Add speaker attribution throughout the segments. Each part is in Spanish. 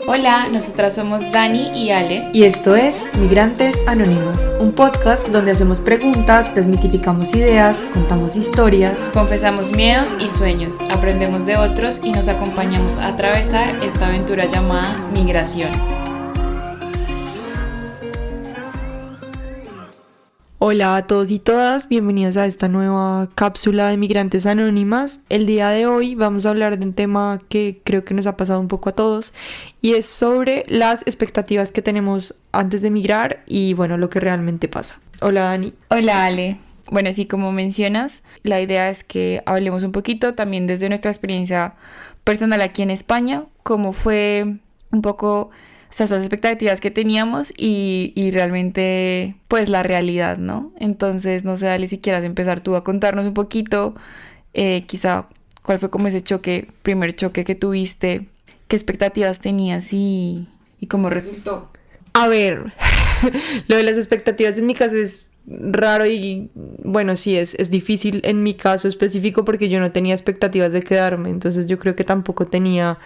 Speaker 1: Hola, nosotras somos Dani y Ale.
Speaker 2: Y esto es Migrantes Anónimas, un podcast donde hacemos preguntas, desmitificamos ideas, contamos historias,
Speaker 1: Confesamos miedos y sueños, aprendemos de otros y nos acompañamos a atravesar esta aventura llamada migración.
Speaker 2: Hola a todos y todas, bienvenidos a esta nueva cápsula de Migrantes Anónimas. El día de hoy vamos a hablar de un tema que creo que nos ha pasado un poco a todos y es sobre las expectativas que tenemos antes de migrar y bueno, lo que realmente pasa. Hola Dani.
Speaker 1: Hola Ale. Bueno, sí, como mencionas, la idea es que hablemos un poquito también desde nuestra experiencia personal aquí en España, cómo fue un poco, o sea, esas expectativas que teníamos y realmente, pues, la realidad, ¿no? Entonces, no sé, Ale, si quieras empezar tú a contarnos un poquito, quizá, cuál fue como ese primer choque que tuviste, qué expectativas tenías y cómo resultó.
Speaker 2: A ver, lo de las expectativas en mi caso es raro y bueno, sí, es difícil en mi caso específico porque yo no tenía expectativas de quedarme, entonces yo creo que tampoco tenía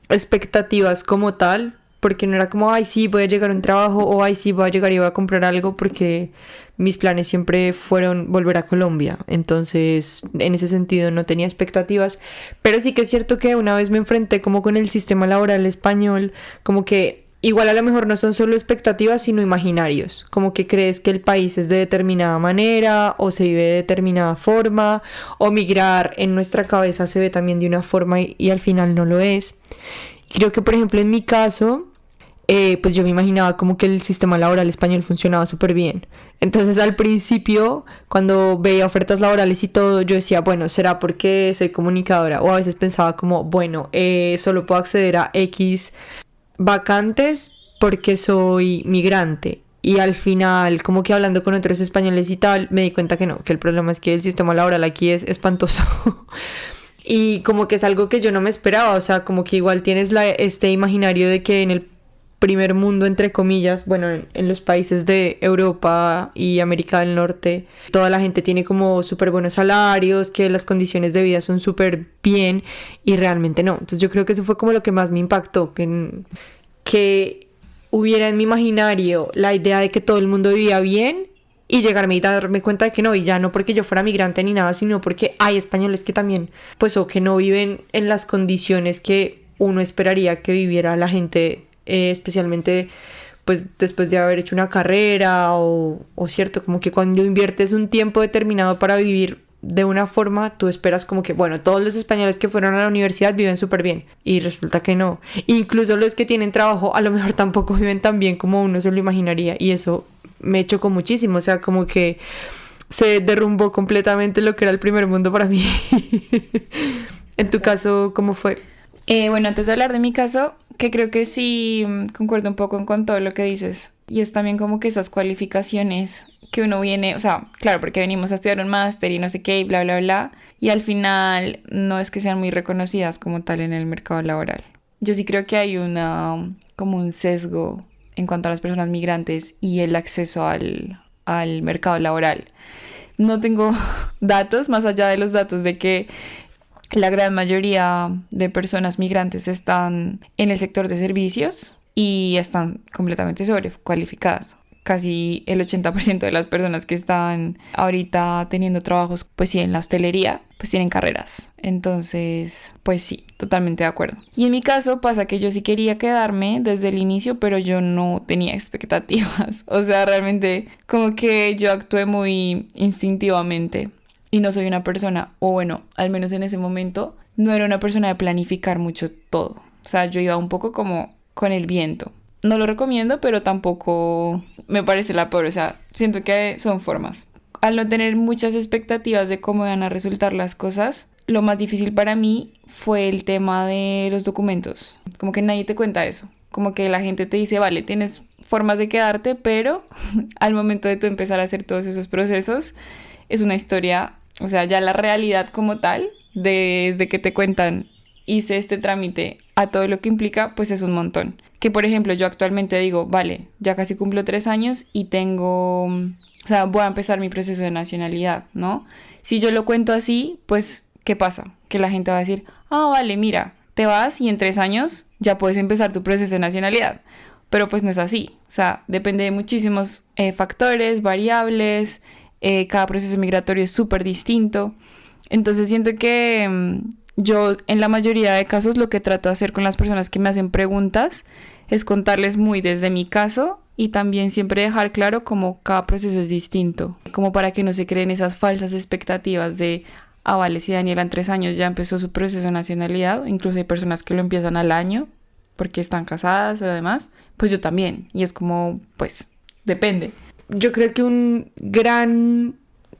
Speaker 2: expectativas como tal, porque no era como, ay, sí, voy a llegar a un trabajo o ay, sí, voy a llegar y voy a comprar algo, porque mis planes siempre fueron volver a Colombia, entonces en ese sentido no tenía expectativas, pero sí que es cierto que una vez me enfrenté como con el sistema laboral español, como que igual a lo mejor no son solo expectativas, sino imaginarios, como que crees que el país es de determinada manera o se vive de determinada forma, o migrar en nuestra cabeza se ve también de una forma y al final no lo es. Creo que por ejemplo en mi caso, pues yo me imaginaba como que el sistema laboral español funcionaba súper bien. Entonces al principio, cuando veía ofertas laborales y todo, yo decía, bueno, será porque soy comunicadora, o a veces pensaba como, bueno, solo puedo acceder a X vacantes porque soy migrante. Y al final, como que hablando con otros españoles y tal, me di cuenta que no, que el problema es que el sistema laboral aquí es espantoso. Y como que es algo que yo no me esperaba, o sea, como que igual tienes este imaginario de que en el primer mundo, entre comillas, bueno, en los países de Europa y América del Norte, toda la gente tiene como súper buenos salarios, que las condiciones de vida son súper bien y realmente no. Entonces yo creo que eso fue como lo que más me impactó, que hubiera en mi imaginario la idea de que todo el mundo vivía bien y llegarme y darme cuenta de que no, y ya no porque yo fuera migrante ni nada, sino porque hay españoles que también, pues, o que no viven en las condiciones que uno esperaría que viviera la gente, especialmente, pues, después de haber hecho una carrera o cierto, como que cuando inviertes un tiempo determinado para vivir de una forma, tú esperas como que, bueno, todos los españoles que fueron a la universidad viven súper bien, y resulta que no. Incluso los que tienen trabajo a lo mejor tampoco viven tan bien como uno se lo imaginaría, y eso me chocó muchísimo, o sea, como que se derrumbó completamente lo que era el primer mundo para mí. En tu caso, ¿cómo fue?
Speaker 1: Bueno, antes de hablar de mi caso, que creo que sí concuerdo un poco con todo lo que dices. Y es también como que esas cualificaciones que uno viene, o sea, claro, porque venimos a estudiar un máster y no sé qué, y bla, bla, bla. Y al final no es que sean muy reconocidas como tal en el mercado laboral. Yo sí creo que hay como un sesgo en cuanto a las personas migrantes y el acceso al mercado laboral. No tengo datos, más allá de los datos de que la gran mayoría de personas migrantes están en el sector de servicios y están completamente sobrecualificadas. Casi el 80% de las personas que están ahorita teniendo trabajos, pues sí, en la hostelería, pues tienen carreras. Entonces, pues sí, totalmente de acuerdo. Y en mi caso pasa que yo sí quería quedarme desde el inicio, pero yo no tenía expectativas. O sea, realmente como que yo actué muy instintivamente. Y no soy una persona, o bueno, al menos en ese momento, no era una persona de planificar mucho todo. O sea, yo iba un poco como con el viento. No lo recomiendo, pero tampoco me parece la peor. O sea, siento que son formas. Al no tener muchas expectativas de cómo van a resultar las cosas, lo más difícil para mí fue el tema de los documentos. Como que nadie te cuenta eso. Como que la gente te dice, vale, tienes formas de quedarte, pero al momento de tú empezar a hacer todos esos procesos, es una historia, o sea, ya la realidad como tal, desde que te cuentan, hice este trámite a todo lo que implica, pues es un montón. Que por ejemplo, yo actualmente digo, vale, ya casi cumplo 3 años y tengo, o sea, voy a empezar mi proceso de nacionalidad, ¿no? Si yo lo cuento así, pues ¿qué pasa? Que la gente va a decir, ah, vale, mira, te vas y en 3 años ya puedes empezar tu proceso de nacionalidad. Pero pues no es así. O sea, depende de muchísimos factores, variables. Cada proceso migratorio es súper distinto. Entonces siento que yo en la mayoría de casos lo que trato de hacer con las personas que me hacen preguntas es contarles muy desde mi caso y también siempre dejar claro cómo cada proceso es distinto. Como para que no se creen esas falsas expectativas de, ah, vale, si Daniela en 3 años ya empezó su proceso de nacionalidad, incluso hay personas que lo empiezan al año porque están casadas o demás, pues yo también. Y es como, pues, depende.
Speaker 2: Yo creo que un gran,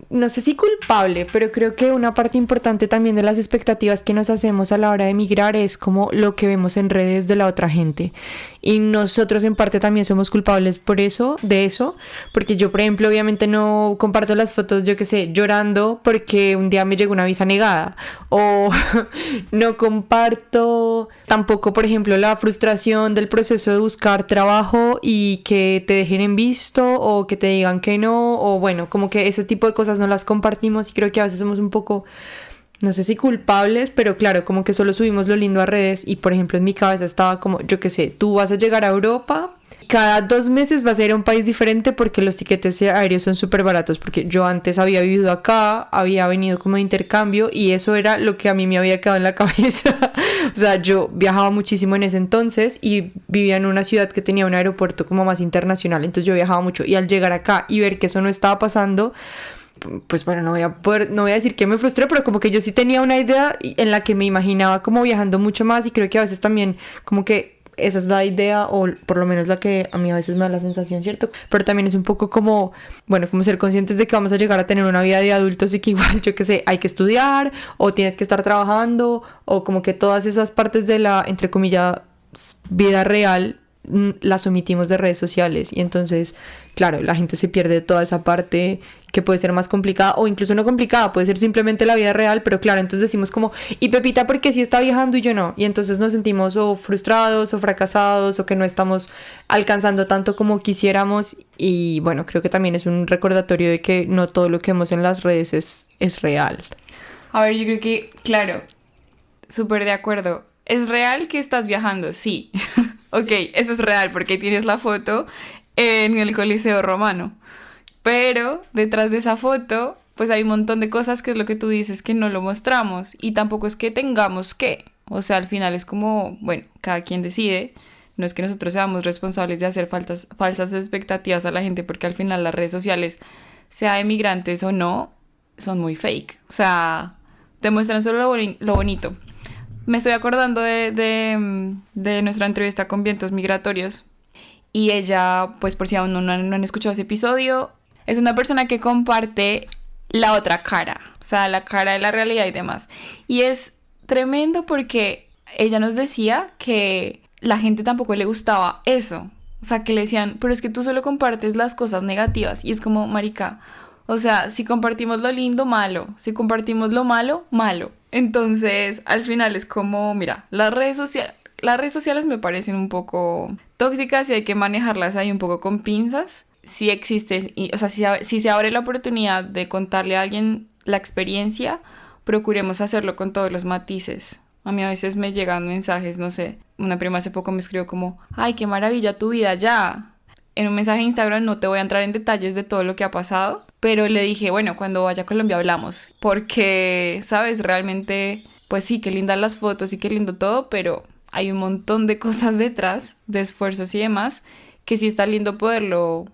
Speaker 2: no sé si culpable, pero creo que una parte importante también de las expectativas que nos hacemos a la hora de emigrar es como lo que vemos en redes de la otra gente. Y nosotros en parte también somos culpables por eso, de eso, porque yo, por ejemplo, obviamente no comparto las fotos, yo qué sé, llorando porque un día me llegó una visa negada, o no comparto tampoco, por ejemplo, la frustración del proceso de buscar trabajo y que te dejen en visto o que te digan que no, o bueno, como que ese tipo de cosas no las compartimos y creo que a veces somos un poco, no sé si culpables, pero claro, como que solo subimos lo lindo a redes y por ejemplo en mi cabeza estaba como, yo qué sé, tú vas a llegar a Europa, cada 2 meses vas a ir a un país diferente porque los tiquetes aéreos son súper baratos, porque yo antes había vivido acá, había venido como de intercambio y eso era lo que a mí me había quedado en la cabeza. O sea, yo viajaba muchísimo en ese entonces y vivía en una ciudad que tenía un aeropuerto como más internacional, entonces yo viajaba mucho y al llegar acá y ver que eso no estaba pasando, pues bueno, no voy a decir que me frustré, pero como que yo sí tenía una idea en la que me imaginaba como viajando mucho más y creo que a veces también como que esa es la idea o por lo menos la que a mí a veces me da la sensación, ¿cierto? Pero también es un poco como, bueno, como ser conscientes de que vamos a llegar a tener una vida de adultos y que igual, yo qué sé, hay que estudiar o tienes que estar trabajando o como que todas esas partes de la, entre comillas, vida real las omitimos de redes sociales y entonces, claro, la gente se pierde toda esa parte que puede ser más complicada o incluso no complicada, puede ser simplemente la vida real, pero claro, entonces decimos como, y Pepita porque sí está viajando y yo no, y entonces nos sentimos o frustrados o fracasados o que no estamos alcanzando tanto como quisiéramos y bueno, creo que también es un recordatorio de que no todo lo que vemos en las redes es real.
Speaker 1: A ver, yo creo que, claro, súper de acuerdo. ¿Es real que estás viajando? Sí. Ok, sí. Eso es real porque tienes la foto en el Coliseo Romano. Pero detrás de esa foto, pues hay un montón de cosas que es lo que tú dices que no lo mostramos. Y tampoco es que tengamos que. O sea, al final es como, bueno, cada quien decide. No es que nosotros seamos responsables de hacer falsas expectativas a la gente porque al final las redes sociales, sea emigrantes o no, son muy fake. O sea, te muestran solo lo bonito. Me estoy acordando de nuestra entrevista con Vientos Migratorios y ella, pues por si aún no han escuchado ese episodio, es una persona que comparte la otra cara, o sea, la cara de la realidad y demás. Y es tremendo porque ella nos decía que la gente tampoco le gustaba eso, o sea, que le decían, pero es que tú solo compartes las cosas negativas y es como, marica, o sea, si compartimos lo lindo, malo, si compartimos lo malo, malo. Entonces, al final es como, mira, las redes sociales me parecen un poco tóxicas y hay que manejarlas ahí un poco con pinzas. Si existe, o sea, si se abre la oportunidad de contarle a alguien la experiencia, procuremos hacerlo con todos los matices. A mí a veces me llegan mensajes, no sé, una prima hace poco me escribió como, ay, qué maravilla tu vida ya. En un mensaje de Instagram no te voy a entrar en detalles de todo lo que ha pasado, pero le dije, bueno, cuando vaya a Colombia hablamos, porque, ¿sabes? Realmente, pues sí, qué lindas las fotos y qué lindo todo, pero hay un montón de cosas detrás, de esfuerzos y demás, que sí está lindo poderlo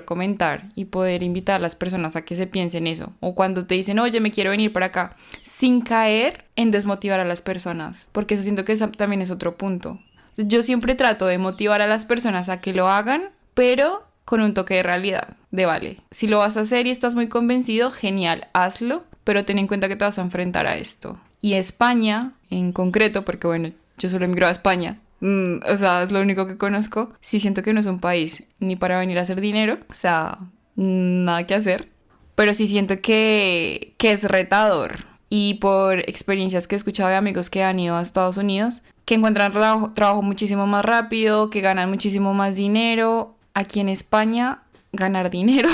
Speaker 1: comentar y poder invitar a las personas a que se piensen eso. O cuando te dicen, oye, me quiero venir para acá, sin caer en desmotivar a las personas, porque eso siento que eso también es otro punto. Yo siempre trato de motivar a las personas a que lo hagan, pero con un toque de realidad, de vale. Si lo vas a hacer y estás muy convencido, genial, hazlo, pero ten en cuenta que te vas a enfrentar a esto. Y España, en concreto, porque bueno, yo solo emigré a España, o sea, es lo único que conozco, sí siento que no es un país ni para venir a hacer dinero, o sea, nada que hacer, pero sí siento que es retador. Y por experiencias que he escuchado de amigos que han ido a Estados Unidos, que encuentran trabajo muchísimo más rápido, que ganan muchísimo más dinero. Aquí en España, ganar dinero,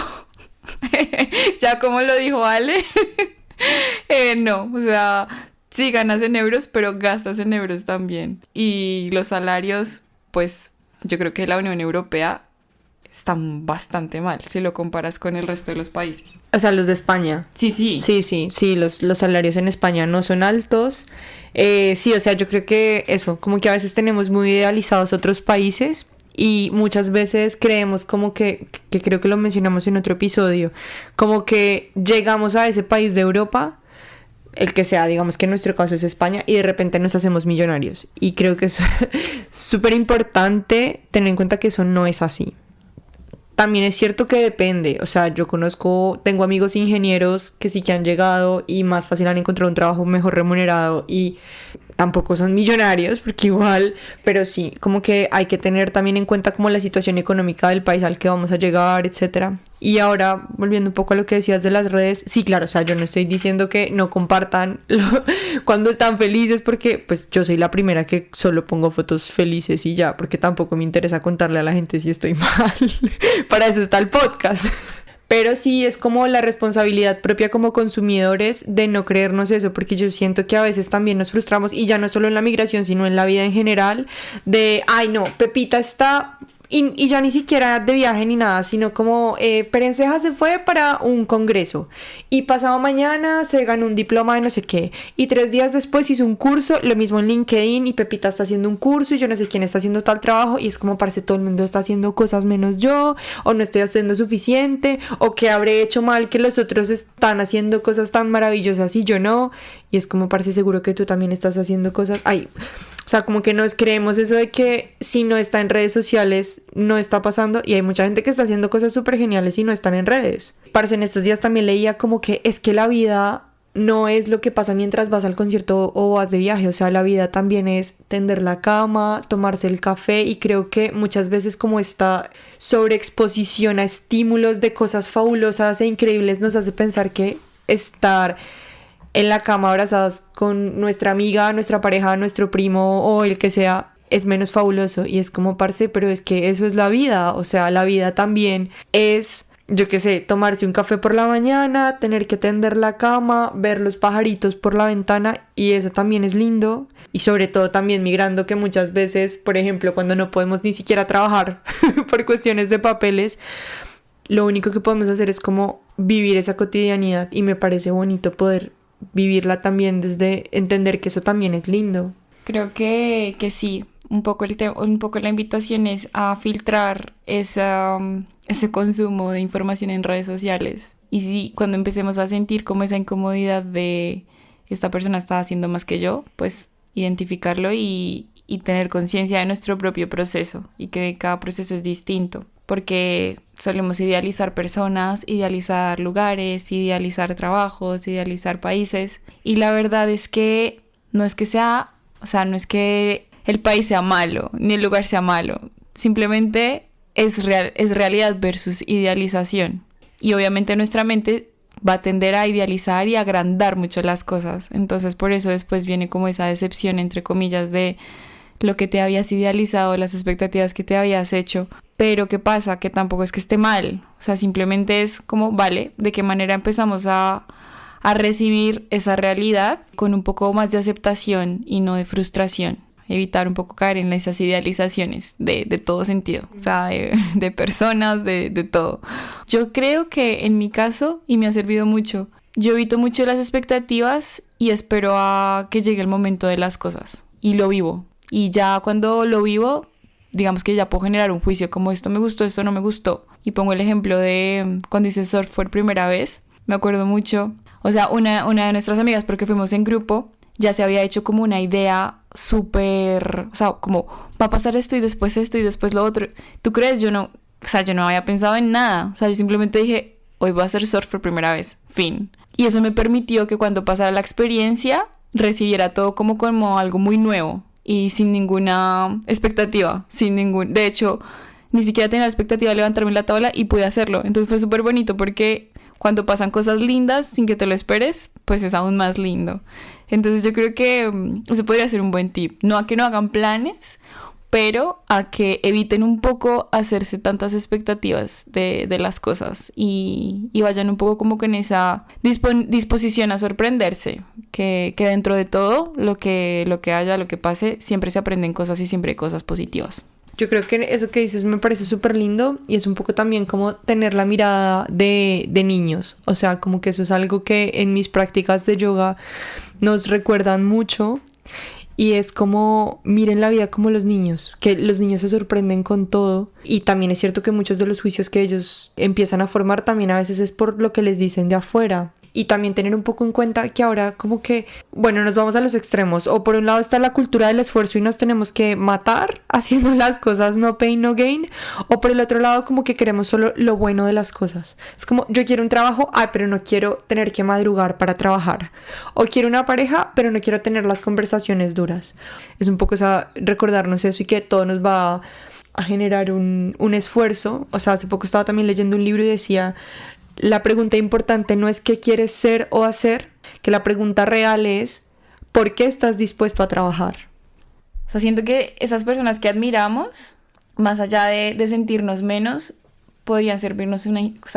Speaker 1: ya como lo dijo Ale, no, o sea, sí ganas en euros, pero gastas en euros también. Y los salarios, pues yo creo que la Unión Europea están bastante mal si lo comparas con el resto de los países.
Speaker 2: O sea, los de España.
Speaker 1: Sí, sí.
Speaker 2: Sí, los salarios en España no son altos. Sí, o sea, yo creo que eso, como que a veces tenemos muy idealizados otros países y muchas veces creemos como que creo que lo mencionamos en otro episodio, como que llegamos a ese país de Europa, el que sea, digamos que en nuestro caso es España, y de repente nos hacemos millonarios. Y creo que es súper importante tener en cuenta que eso no es así. También es cierto que depende, o sea, tengo amigos ingenieros que sí que han llegado y más fácil han encontrado un trabajo mejor remunerado y tampoco son millonarios, porque igual, pero sí, como que hay que tener también en cuenta como la situación económica del país al que vamos a llegar, etcétera. Y ahora, volviendo un poco a lo que decías de las redes, sí, claro, o sea, yo no estoy diciendo que no compartan cuando están felices, porque pues yo soy la primera que solo pongo fotos felices y ya, porque tampoco me interesa contarle a la gente si estoy mal. Para eso está el podcast. Pero sí es como la responsabilidad propia como consumidores de no creernos eso, porque yo siento que a veces también nos frustramos, y ya no solo en la migración, sino en la vida en general, de, ay no, Pepita está... Y ya ni siquiera de viaje ni nada, sino como Perenceja se fue para un congreso y pasado mañana se ganó un diploma de no sé qué y 3 días después hizo un curso, lo mismo en LinkedIn, y Pepita está haciendo un curso y yo no sé quién está haciendo tal trabajo, y es como parece todo el mundo está haciendo cosas menos yo, o no estoy haciendo suficiente, o que habré hecho mal que los otros están haciendo cosas tan maravillosas y yo no, y es como parece seguro que tú también estás haciendo cosas, ay, o sea, como que nos creemos eso de que si no está en redes sociales no está pasando, y hay mucha gente que está haciendo cosas súper geniales y no están en redes. Parce, en estos días también leía como que es que la vida no es lo que pasa mientras vas al concierto o vas de viaje, o sea, la vida también es tender la cama, tomarse el café, y creo que muchas veces como esta sobreexposición a estímulos de cosas fabulosas e increíbles nos hace pensar que estar en la cama abrazadas con nuestra amiga, nuestra pareja, nuestro primo o el que sea es menos fabuloso, y es como parce, pero es que eso es la vida, o sea, la vida también es, yo qué sé, tomarse un café por la mañana, tener que tender la cama, ver los pajaritos por la ventana, y eso también es lindo. Y sobre todo también migrando, que muchas veces, por ejemplo, cuando no podemos ni siquiera trabajar por cuestiones de papeles, lo único que podemos hacer es como vivir esa cotidianidad, y me parece bonito poder vivirla también desde entender que eso también es lindo.
Speaker 1: Creo que sí, un poco la invitación es a filtrar ese consumo de información en redes sociales. Y sí, cuando empecemos a sentir como esa incomodidad de esta persona está haciendo más que yo, pues identificarlo y tener conciencia de nuestro propio proceso, y que cada proceso es distinto, porque solemos idealizar personas, idealizar lugares, idealizar trabajos, idealizar países, y la verdad es que no es que sea, o sea, no es que el país sea malo, ni el lugar sea malo, simplemente es realidad versus idealización, y obviamente nuestra mente va a tender a idealizar y agrandar mucho las cosas, entonces por eso después viene como esa decepción, entre comillas, de lo que te habías idealizado, las expectativas que te habías hecho. Pero ¿qué pasa? Que tampoco es que esté mal, o sea, simplemente es como, vale, ¿de qué manera empezamos a recibir esa realidad con un poco más de aceptación y no de frustración? Evitar un poco caer en esas idealizaciones de todo sentido, o sea, de personas, de todo. Yo creo que en mi caso, y me ha servido mucho, yo evito mucho las expectativas y espero a que llegue el momento de las cosas, y lo vivo. Y ya cuando lo vivo, digamos que ya puedo generar un juicio como esto me gustó, esto no me gustó. Y pongo el ejemplo de cuando hice surf por primera vez, me acuerdo mucho. O sea, una de nuestras amigas, porque fuimos en grupo, ya se había hecho como una idea súper, o sea, como va a pasar esto y después lo otro. ¿Tú crees? Yo no había pensado en nada. O sea, yo simplemente dije, hoy voy a hacer surf por primera vez, fin. Y eso me permitió que cuando pasara la experiencia, recibiera todo como algo muy nuevo. Y sin ninguna expectativa, de hecho, ni siquiera tenía la expectativa de levantarme en la tabla y pude hacerlo. Entonces fue súper bonito, porque cuando pasan cosas lindas sin que te lo esperes, pues es aún más lindo. Entonces yo creo que ese podría ser un buen tip. No a que no hagan planes, pero a que eviten un poco hacerse tantas expectativas de las cosas y vayan un poco como con esa disposición a sorprenderse, que dentro de todo lo que haya, lo que pase, siempre se aprenden cosas y siempre hay cosas positivas.
Speaker 2: Yo creo que eso que dices me parece súper lindo y es un poco también como tener la mirada de niños. O sea, como que eso es algo que en mis prácticas de yoga nos recuerdan mucho. Y es como, miren la vida como los niños, que los niños se sorprenden con todo. Y también es cierto que muchos de los juicios que ellos empiezan a formar también a veces es por lo que les dicen de afuera. Y también tener un poco en cuenta que ahora como que, bueno, nos vamos a los extremos. O por un lado está la cultura del esfuerzo y nos tenemos que matar haciendo las cosas no pain, no gain. O por el otro lado como que queremos solo lo bueno de las cosas. Es como, yo quiero un trabajo, pero no quiero tener que madrugar para trabajar. O quiero una pareja, pero no quiero tener las conversaciones duras. Es un poco recordarnos eso y que todo nos va a generar un esfuerzo. O sea, hace poco estaba también leyendo un libro y decía... La pregunta importante no es qué quieres ser o hacer, que la pregunta real es ¿por qué estás dispuesto a trabajar?
Speaker 1: O sea, siento que esas personas que admiramos, más allá de sentirnos menos, podrían servirnos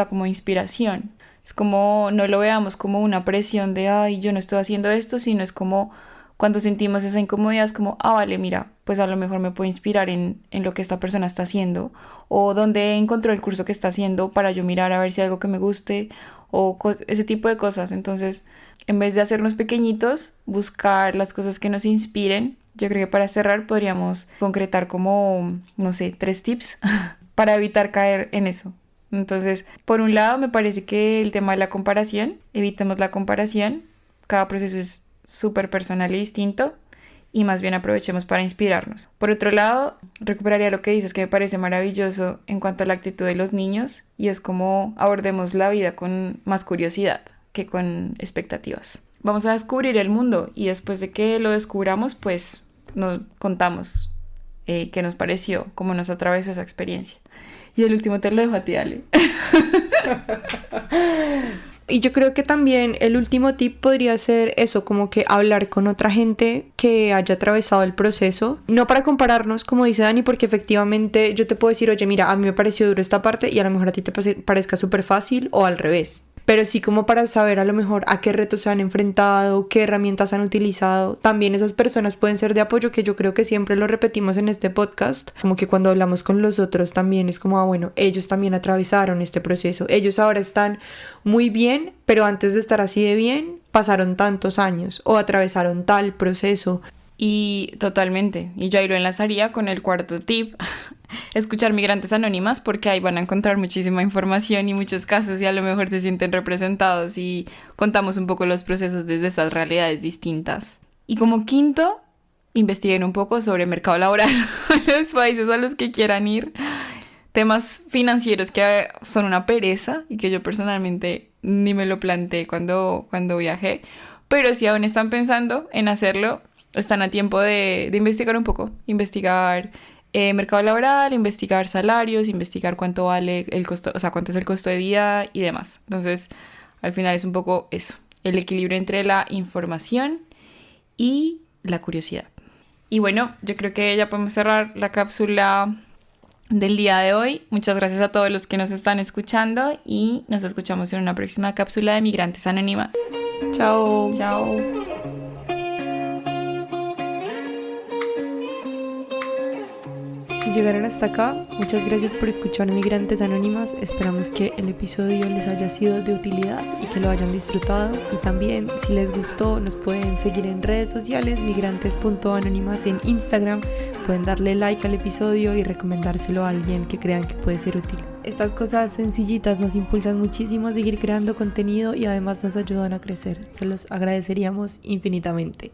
Speaker 1: como inspiración. Es como, no lo veamos como una presión de, ay, yo no estoy haciendo esto, sino es como cuando sentimos esa incomodidad, es como, vale, mira, pues a lo mejor me puedo inspirar en lo que esta persona está haciendo, o dónde encontró el curso que está haciendo para yo mirar a ver si hay algo que me guste, o ese tipo de cosas. Entonces, en vez de hacernos pequeñitos, buscar las cosas que nos inspiren. Yo creo que para cerrar podríamos concretar como, no sé, 3 tips para evitar caer en eso. Entonces, por un lado, me parece que el tema de la comparación, evitemos la comparación. Cada proceso es súper personal y distinto y más bien aprovechemos para inspirarnos. Por otro lado, recuperaría lo que dices que me parece maravilloso en cuanto a la actitud de los niños y es como abordemos la vida con más curiosidad que con expectativas. Vamos a descubrir el mundo y después de que lo descubramos pues nos contamos qué nos pareció, cómo nos atravesó esa experiencia. Y el último te lo dejo a ti, Ale.
Speaker 2: Y yo creo que también el último tip podría ser eso, como que hablar con otra gente que haya atravesado el proceso. No para compararnos, como dice Dani, porque efectivamente yo te puedo decir, oye, mira, a mí me pareció duro esta parte y a lo mejor a ti te parezca súper fácil o al revés. Pero sí como para saber a lo mejor a qué retos se han enfrentado, qué herramientas han utilizado. También esas personas pueden ser de apoyo, que yo creo que siempre lo repetimos en este podcast. Como que cuando hablamos con los otros también es como, bueno, ellos también atravesaron este proceso. Ellos ahora están muy bien, pero antes de estar así de bien, pasaron tantos años o atravesaron tal proceso.
Speaker 1: Y totalmente, y yo ahí lo enlazaría con el cuarto tip, escuchar Migrantes Anónimas, porque ahí van a encontrar muchísima información y muchos casos y a lo mejor se sienten representados y contamos un poco los procesos desde esas realidades distintas. Y como quinto, investiguen un poco sobre mercado laboral en los países a los que quieran ir, temas financieros que son una pereza y que yo personalmente ni me lo planteé cuando viajé, pero si aún están pensando en hacerlo, están a tiempo de investigar un poco, investigar mercado laboral, investigar salarios, investigar cuánto vale el costo, o sea, cuánto es el costo de vida y demás. Entonces, al final es un poco eso, el equilibrio entre la información y la curiosidad. Y bueno, yo creo que ya podemos cerrar la cápsula del día de hoy. Muchas gracias a todos los que nos están escuchando y nos escuchamos en una próxima cápsula de Migrantes Anónimas.
Speaker 2: Chao.
Speaker 1: Chao.
Speaker 2: Si llegaron hasta acá, muchas gracias por escuchar Migrantes Anónimas. Esperamos que el episodio les haya sido de utilidad y que lo hayan disfrutado. Y también, si les gustó, nos pueden seguir en redes sociales, migrantes.anónimas en Instagram. Pueden darle like al episodio y recomendárselo a alguien que crean que puede ser útil. Estas cosas sencillitas nos impulsan muchísimo a seguir creando contenido y además nos ayudan a crecer. Se los agradeceríamos infinitamente.